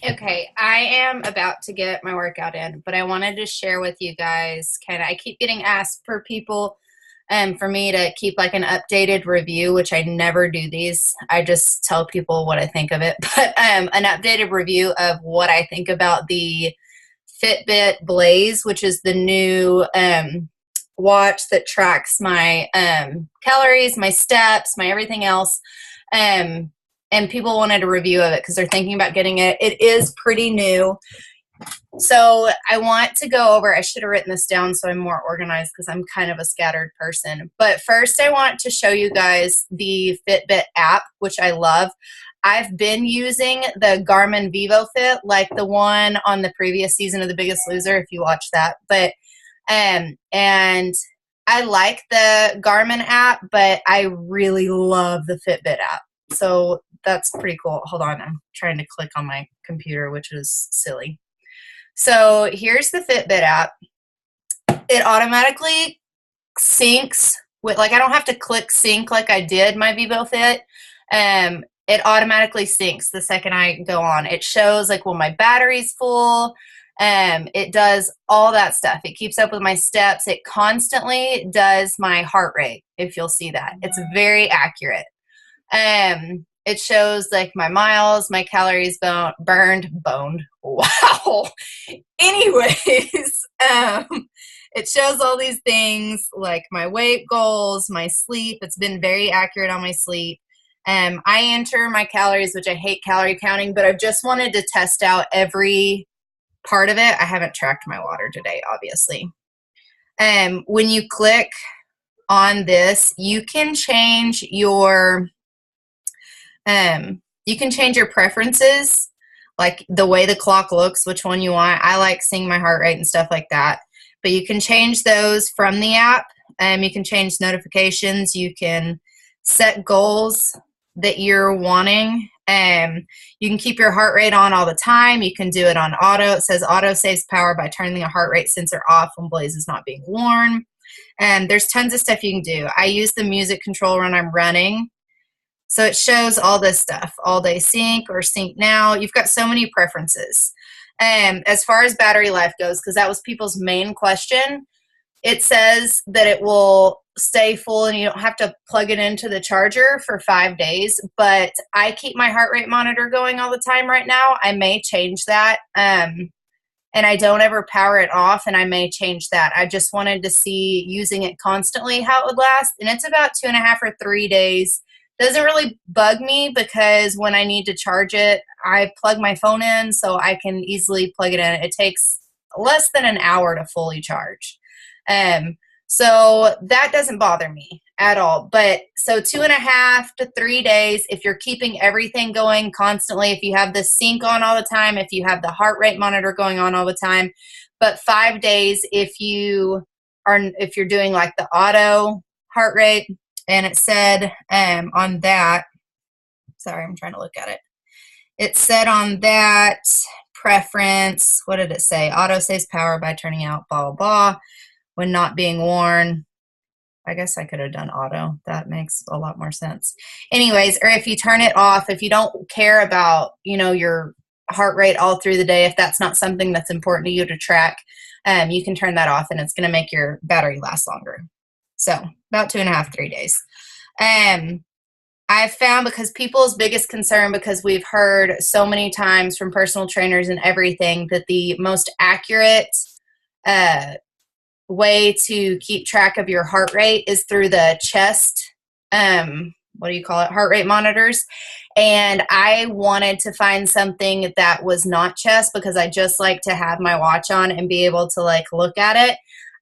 Okay, I am about to get my workout in, but I wanted to share with you guys I keep getting asked for people for me to keep like an updated review, which I never do these. I just tell people what I think of it. But an updated review of what I think about the FitBit Blaze, which is the new watch that tracks my calories, my steps, my everything else. Um, and people wanted a review of it because they're thinking about getting it. It is pretty new. So I want to go over, I should have written this down so I'm more organized because I'm kind of a scattered person. But first I want to show you guys the Fitbit app, which I love. I've been using the Garmin Vivofit, like the one on the previous season of The Biggest Loser, if you watch that. But and I like the Garmin app, but I really love the Fitbit app. So that's pretty cool. Hold on, I'm trying to click on my computer, which is silly. So here's the Fitbit app. It automatically syncs with, like, I don't have to click sync like I did my Vivofit. It automatically syncs the second I go on. It shows like when my battery's full. It does all that stuff. It keeps up with my steps. It constantly does my heart rate, if you'll see that. It's very accurate. It shows like my miles, my calories boned. Wow. Anyways, it shows all these things like my weight goals, my sleep. It's been very accurate on my sleep. I enter my calories, which I hate calorie counting, but I've just wanted to test out every part of it. I haven't tracked my water today, obviously. When you click on this, you can change your preferences, like the way the clock looks, which one you want. I like seeing my heart rate and stuff like that. But you can change those from the app. You can change notifications. You can set goals that you're wanting. You can keep your heart rate on all the time. You can do it on auto. It says auto saves power by turning the heart rate sensor off when Blaze is not being worn. There's tons of stuff you can do. I use the music control when I'm running. So it shows all this stuff, all day sync or sync now. You've got so many preferences. As far as battery life goes, because that was people's main question, it says that it will stay full and you don't have to plug it into the charger for 5 days. But I keep my heart rate monitor going all the time right now. I may change that. And I don't ever power it off, and I may change that. I just wanted to see, using it constantly, how it would last. And it's about 2.5 or 3 days. Doesn't really bug me because when I need to charge it, I plug my phone in so I can easily plug it in. It takes less than an hour to fully charge. So that doesn't bother me at all. But so 2.5 to 3 days, if you're keeping everything going constantly, if you have the sync on all the time, if you have the heart rate monitor going on all the time. But 5 days if you're doing like the auto heart rate. And it said on that, sorry, I'm trying to look at it. It said on that preference, what did it say? Auto saves power by turning out blah, blah, blah, when not being worn. I guess I could have done auto. That makes a lot more sense. Anyways, or if you turn it off, if you don't care about, your heart rate all through the day, if that's not something that's important to you to track, you can turn that off and it's going to make your battery last longer. So about 2.5, 3 days. I've found, because people's biggest concern, because we've heard so many times from personal trainers and everything, that the most accurate way to keep track of your heart rate is through the chest, heart rate monitors. And I wanted to find something that was not chest, because I just like to have my watch on and be able to like look at it.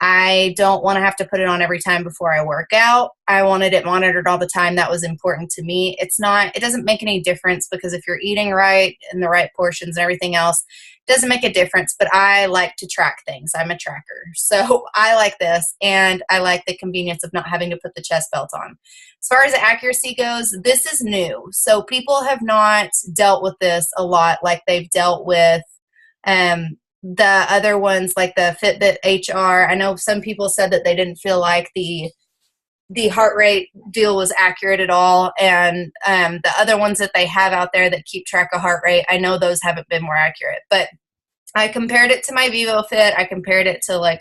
I don't want to have to put it on every time before I work out. I wanted it monitored all the time. That was important to me. It doesn't make any difference, because if you're eating right and the right portions and everything else, it doesn't make a difference. But I like to track things. I'm a tracker. So I like this, and I like the convenience of not having to put the chest belt on. As far as the accuracy goes, this is new. So people have not dealt with this a lot like they've dealt with the other ones, like the Fitbit HR. I know some people said that they didn't feel like the the heart rate deal was accurate at all. And the other ones that they have out there that keep track of heart rate, I know those haven't been more accurate. But I compared it to my Vivofit. I compared it to like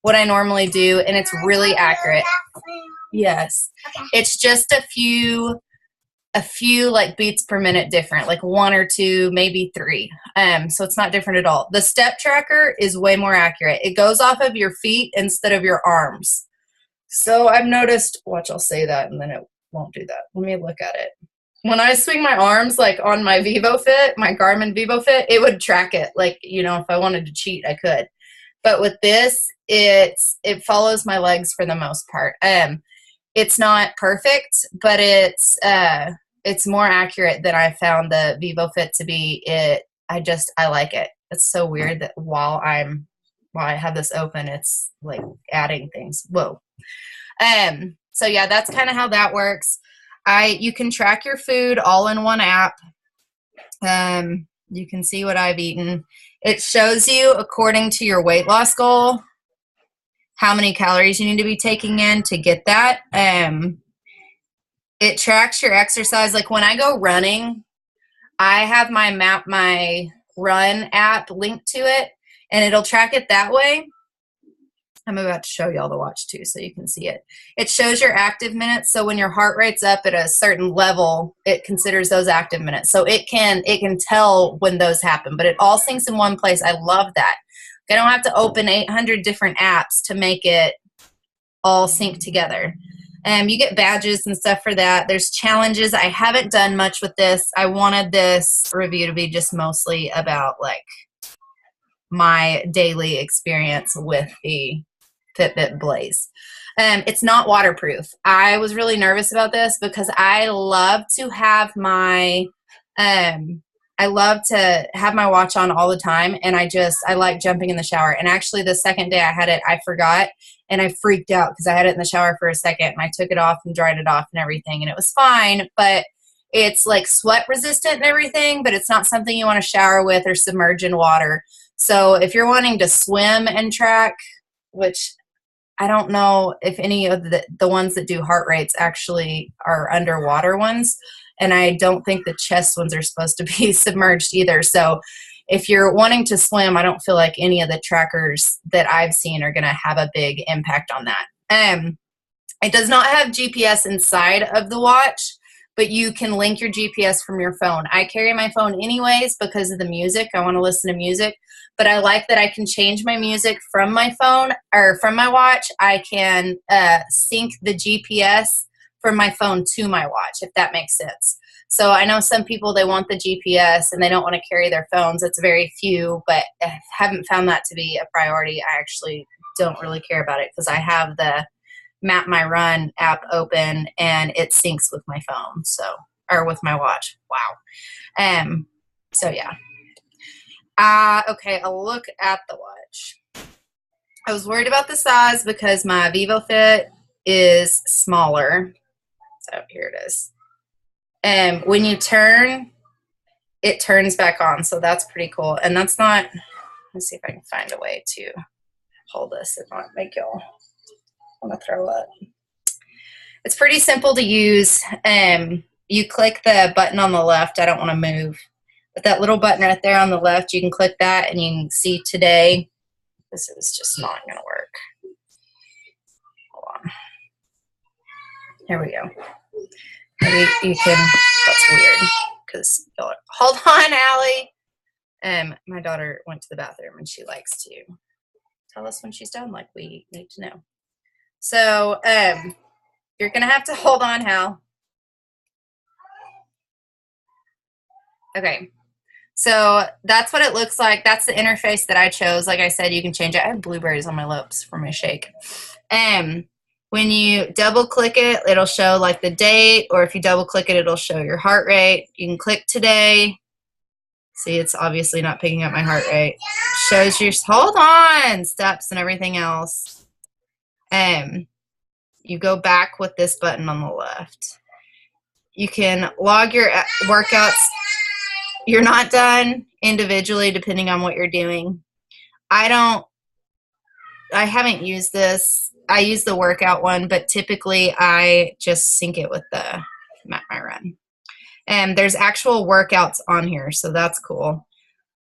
what I normally do, and it's really accurate. Yes. Okay. It's just a few like beats per minute different, like 1 or 2, maybe 3. So it's not different at all. The step tracker is way more accurate. It goes off of your feet instead of your arms. So I've noticed, watch, I'll say that and then it won't do that. Let me look at it. When I swing my arms, like on my Vivofit, my Garmin Vivofit, it would track it. Like, you know, if I wanted to cheat, I could. But with this, it follows my legs for the most part. It's not perfect, but it's more accurate than I found the Vivofit to be. I like it. It's so weird that while I have this open, it's like adding things. Whoa. So yeah, that's kind of how that works. You can track your food all in one app. You can see what I've eaten. It shows you, according to your weight loss goal, how many calories you need to be taking in to get that. It tracks your exercise. Like when I go running, I have my run app linked to it, and it'll track it that way. I'm about to show y'all the watch too, so you can see it. It shows your active minutes. So when your heart rate's up at a certain level, it considers those active minutes. So it can tell when those happen, but it all syncs in one place. I love that. I don't have to open 800 different apps to make it all sync together. You get badges and stuff for that. There's challenges. I haven't done much with this. I wanted this review to be just mostly about like my daily experience with the FitBit Blaze. It's not waterproof. I was really nervous about this because I love to have my watch on all the time, and I like jumping in the shower. And actually the second day I had it, I forgot, and I freaked out because I had it in the shower for a second, and I took it off and dried it off and everything, and it was fine, but it's like sweat resistant and everything, but it's not something you want to shower with or submerge in water. So if you're wanting to swim and track, which I don't know if any of the ones that do heart rates actually are underwater ones, and I don't think the chest ones are supposed to be submerged either. So if you're wanting to swim, I don't feel like any of the trackers that I've seen are going to have a big impact on that. It does not have GPS inside of the watch, but you can link your GPS from your phone. I carry my phone anyways because of the music. I want to listen to music, but I like that I can change my music from my phone or from my watch. I can sync the GPS from my phone to my watch, if that makes sense. So I know some people, they want the GPS and they don't want to carry their phones. It's very few, but I haven't found that to be a priority. I actually don't really care about it because I have the Map My Run app open and it syncs with my phone, or with my watch. Wow. So yeah. Okay, I'll look at the watch. I was worried about the size because my Vivofit is smaller. So here it is. When you turn, it turns back on, so that's pretty cool. And that's not, let's see if I can find a way to hold this and not make y'all want to throw up. It's pretty simple to use. You click the button on the left. I don't want to move, but that little button right there on the left, you can click that and you can see today. This is just not going to work. Hold on. Here we go. Maybe you can, that's weird because, hold on, Allie. My daughter went to the bathroom and she likes to tell us when she's done, like we need to know. So you're going to have to hold on, Hal. Okay. So that's what it looks like. That's the interface that I chose. Like I said, you can change it. I have blueberries on my lips for my shake. When you double click it, it'll show like the date, or if you double click it, it'll show your heart rate. You can click today. See, it's obviously not picking up my heart rate. Shows your, hold on, steps and everything else. You go back with this button on the left. You can log your workouts. You're not done individually depending on what you're doing. I haven't used this. I use the workout one, but typically I just sync it with the my run. And there's actual workouts on here, so that's cool.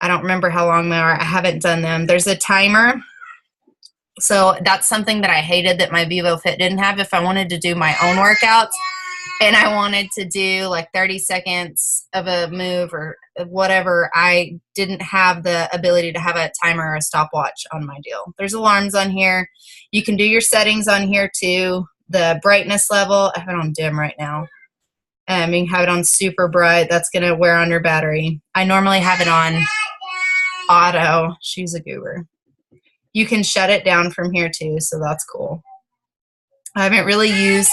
I don't remember how long they are. I haven't done them. There's a timer. So that's something that I hated that my Vivofit didn't have. If I wanted to do my own workouts and I wanted to do like 30 seconds of a move or whatever, I didn't have the ability to have a timer or a stopwatch on my deal. There's alarms on here. You can do your settings on here too. The brightness level, I have it on dim right now. You can have it on super bright. That's going to wear on your battery. I normally have it on auto. She's a goober. You can shut it down from here too, so that's cool. I haven't really used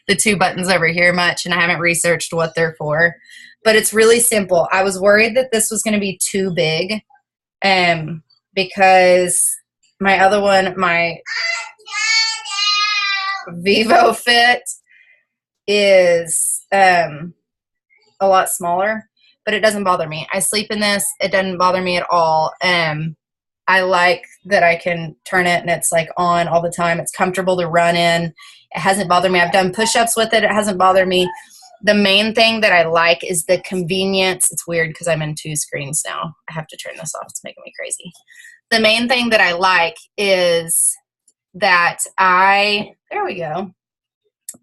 the two buttons over here much, and I haven't researched what they're for. But it's really simple. I was worried that this was going to be too big, because my other one, my Vivofit, is a lot smaller, but it doesn't bother me. I sleep in this. It doesn't bother me at all. I like that I can turn it and it's like on all the time. It's comfortable to run in. It hasn't bothered me. I've done push-ups with it. It hasn't bothered me. The main thing that I like is the convenience. It's weird because I'm in two screens now. I have to turn this off. It's making me crazy. The main thing that I like is that there we go.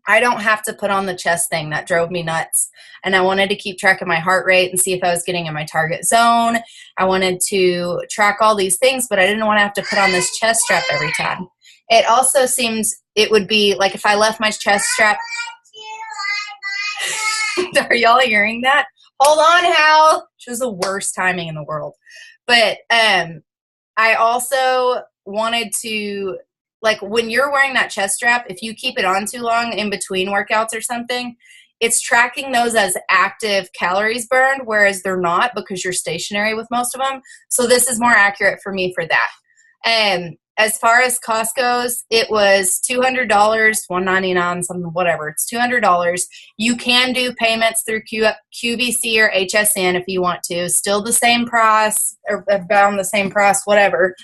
I don't have to put on the chest thing. That drove me nuts. And I wanted to keep track of my heart rate and see if I was getting in my target zone. I wanted to track all these things, but I didn't want to have to put on this chest strap every time. It also seems it would be like if I left my chest strap. Are y'all hearing that? Hold on, Hal. She was the worst timing in the world. But I also wanted to, like when you're wearing that chest strap, if you keep it on too long in between workouts or something, it's tracking those as active calories burned, whereas they're not because you're stationary with most of them. So this is more accurate for me for that. As far as cost goes, it was $200, $199, something, whatever. It's $200. You can do payments through QVC or HSN if you want to. Still the same price, or about the same price, whatever.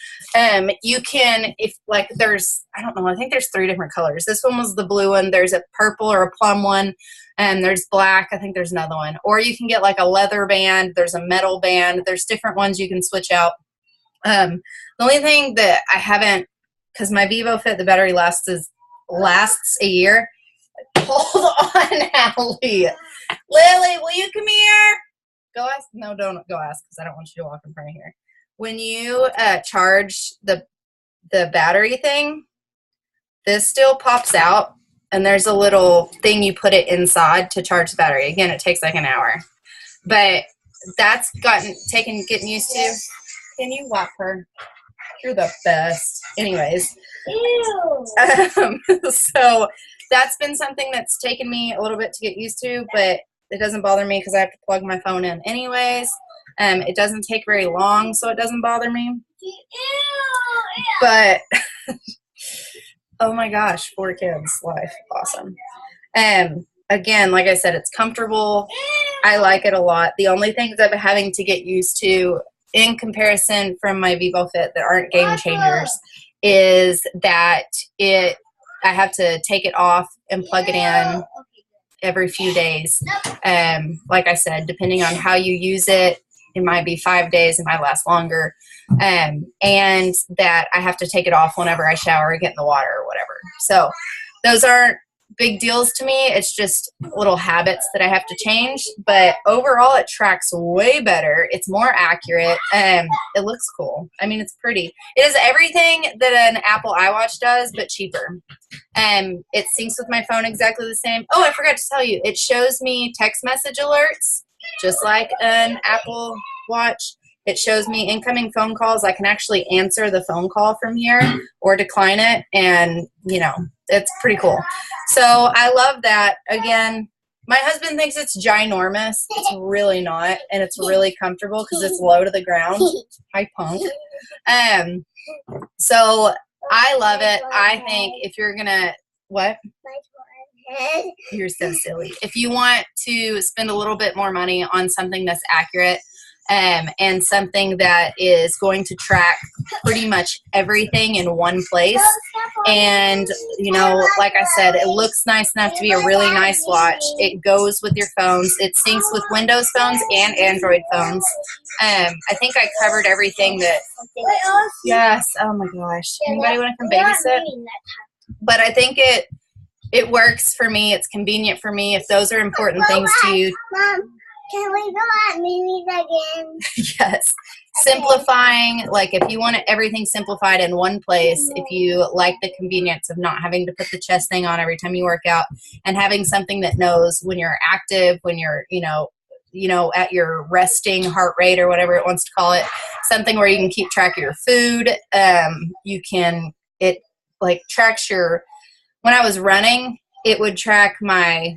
You can, if like there's, I don't know, I think there's 3 different colors. This one was the blue one. There's a purple or a plum one. And there's black. I think there's another one. Or you can get like a leather band. There's a metal band. There's different ones you can switch out. The only thing that I haven't, because my Vivofit, the battery lasts a year. Hold on, Allie. Lily, will you come here? Go ask. No, don't go ask because I don't want you to walk in front of here. When you charge the battery thing, this still pops out, and there's a little thing you put it inside to charge the battery. Again, it takes like an hour, but that's getting used to. Can you wipe her? You're the best. Anyways. Ew. So that's been something that's taken me a little bit to get used to, but it doesn't bother me because I have to plug my phone in anyways. It doesn't take very long, so it doesn't bother me. Ew. But, oh my gosh, 4 kids, life, awesome. Again, like I said, it's comfortable. I like it a lot. The only things I'm having to get used to in comparison from my Vivofit that aren't game changers is that I have to take it off and plug it in every few days. Like I said, depending on how you use it, it might be 5 days, it might last longer. And that I have to take it off whenever I shower or get in the water or whatever. So those aren't big deals to me. It's just little habits that I have to change, but overall it tracks way better. It's more accurate and it looks cool. I mean, it's pretty. It is everything that an Apple iWatch does, but cheaper. It syncs with my phone exactly the same. Oh, I forgot to tell you, it shows me text message alerts just like an Apple Watch. It shows me incoming phone calls. I can actually answer the phone call from here or decline it, and you know, it's pretty cool. So I love that. Again, my husband thinks it's ginormous. It's really not, and it's really comfortable because it's low to the ground. Hi, punk. So I love it. I think if you're gonna what? You're so silly. If you want to spend a little bit more money on something that's accurate, and something that is going to track pretty much everything in one place. And, you know, like I said, it looks nice enough to be a really nice watch. It goes with your phones. It syncs with Windows phones and Android phones. I think I covered everything that, yes, oh my gosh. Anybody want to come babysit? But I think it works for me. It's convenient for me. If those are important things to you. Mom, can we go at Mimi's again? Yes. Simplifying, like if you want everything simplified in one place, if you like the convenience of not having to put the chest thing on every time you work out, and having something that knows when you're active, when you're, you know, at your resting heart rate or whatever it wants to call it, something where you can keep track of your food. It like tracks your, when I was running, it would track my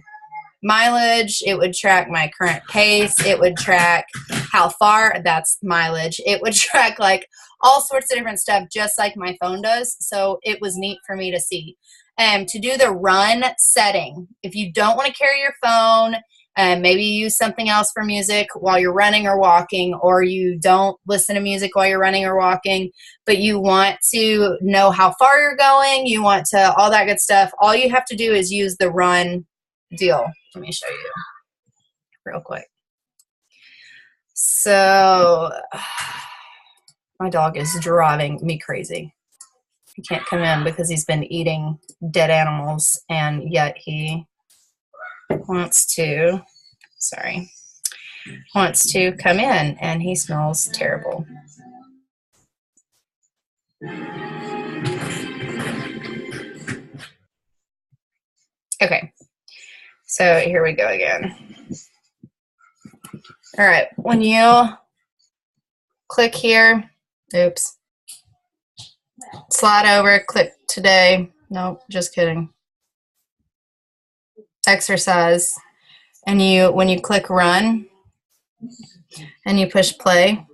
mileage, it would track my current pace, it would track how far, that's mileage, it would track like all sorts of different stuff, just like my phone does. So it was neat for me to see. To do the run setting, if you don't want to carry your phone, maybe you use something else for music while you're running or walking, or you don't listen to music while you're running or walking, but you want to know how far you're going, you want to, all that good stuff, all you have to do is use the run deal. Let me show you real quick. So my dog is driving me crazy. He can't come in because he's been eating dead animals, and yet he wants to come in, and he smells terrible. Okay, so here we go again. All right, when you click here, oops, slide over, click today. Nope, just kidding. Exercise, and when you click run and you push play,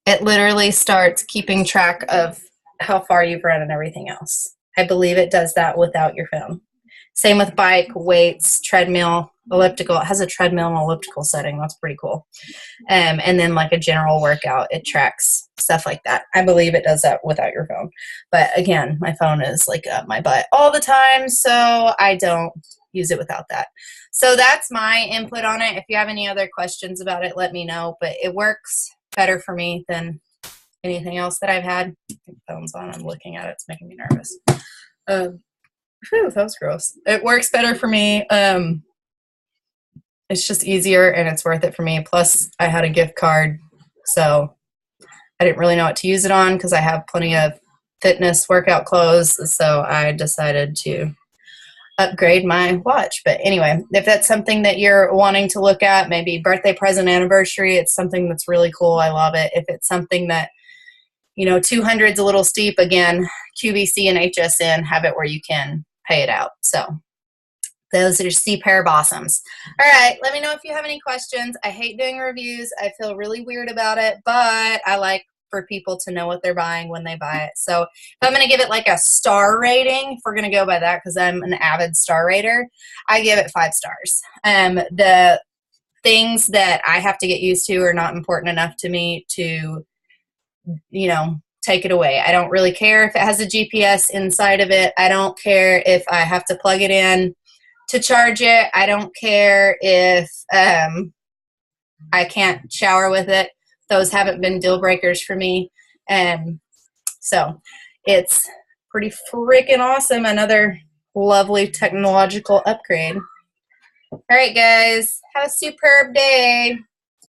it literally starts keeping track of how far you've run and everything else. I believe it does that without your phone. Same with bike, weights, treadmill, elliptical. It has a treadmill and elliptical setting. That's pretty cool. And then like a general workout, it tracks stuff like that. I believe it does that without your phone. But again, my phone is like up my butt all the time, so I don't use it without that. So that's my input on it. If you have any other questions about it, let me know. But it works better for me than anything else that I've had. I think the phone's on. I'm looking at it. It's making me nervous. Whew, that was gross. It works better for me. It's just easier, and it's worth it for me. Plus, I had a gift card, so I didn't really know what to use it on because I have plenty of fitness workout clothes, so I decided to upgrade my watch. But anyway, if that's something that you're wanting to look at, maybe birthday present, anniversary, it's something that's really cool. I love it. If it's something that, you know, 200's a little steep, again, QVC and HSN have it where you can pay it out. So those are C pair of awesomes. All right, let me know if you have any questions. I hate doing reviews. I feel really weird about it, but I like for people to know what they're buying when they buy it. So if I'm going to give it like a star rating, if we're going to go by that, because I'm an avid star rater, I give it 5 stars. The things that I have to get used to are not important enough to me to, you know, take it away. I don't really care if it has a GPS inside of it. I don't care if I have to plug it in to charge it. I don't care if I can't shower with it. Those haven't been deal breakers for me. So it's pretty freaking awesome. Another lovely technological upgrade. All right, guys, have a superb day.